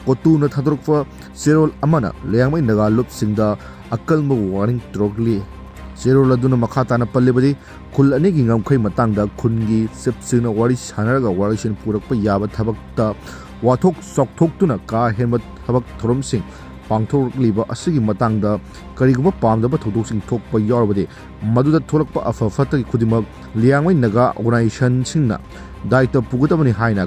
Kotuna thadrukpa serol amana liangmei naga lup singda akalma warning tourakli serol aduna makhatana pallibadi khul anigi ngamkhai matangda khungi sipsina wari sanaraga warisin purakpa yaba thabakta wathok sokthokuna ka henba thabak thoromsing pangthorliba asigi matangda kariguma pamdaba thodoksing thokpa yarabadi maduda tholakpa afafatagi khudimak liangmei naga organization singna daita pugutabani haina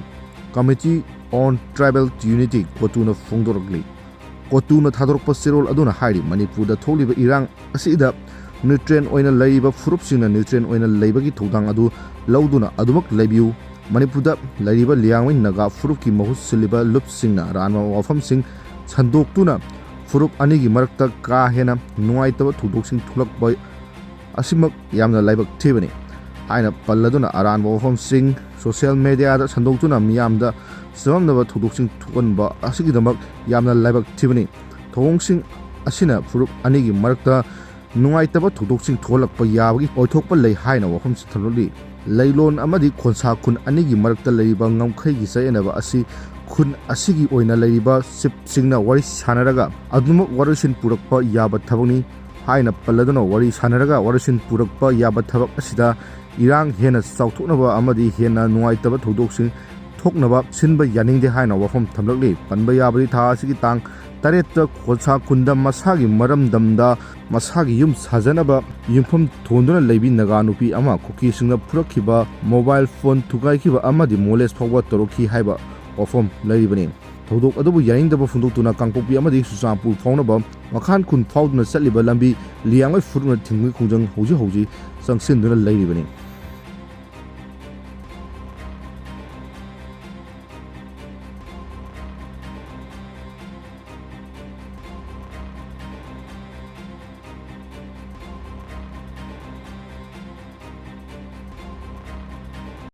Committee on Tribal Unity Kotuna Fongdorakli Kotuna thadrokpa serol aduna hairi Manipurda tholiba irang asida nutrient oina laiba furupsingna nutrient oina laibagi thodang adu lauduna adumak laibiu Manipurda laiba liangmei naga furupki mahut siliba lupsingna ranma wafamsing chandoktuna furup anigi marakta ka hena nuaitaba thudoksing thulakba asimak yamna laibak thibani haina palladuna aranba wafamsing social media da chandoktuna miyamda samamnaba thudoksing thukanba asigidamak yamna laibak thibani thongsing asina furup anigi marakta nuaitaba thudoksing tholakpa yabagi oithokpa lei haina wafam thaloli leilon amadi khonsa khun anigi marakta leiba ngamkhai gi sayenaba asi khun asigi oina leiba sip singna wari sanaraga aduma warisin purakpa yaba thabani haina palladuna wari sanaraga warisin purakpa yaba thabak asida irang hena sauthoknaba amadi hena nuaitaba thudoksing thoknaba sinba yaningde haina wafam thamlakli panba yabadi tha asigi tang taretta khonsa khunda masagi maramdamda masagi yum sajanaba yumpham thonduna leibi naga nupi ama Kuki singna purakhiba mobile phone thugaikiba amadi molest phawwa torokhi haiba wafam leibani thodok adubu yaningdaba fundoktuna kangpokpi amadi susampur phawnaba makhan khun phawduna chatliba lambi liangmei furuna thingmi khungjang hoji hoji sangsinduna leibani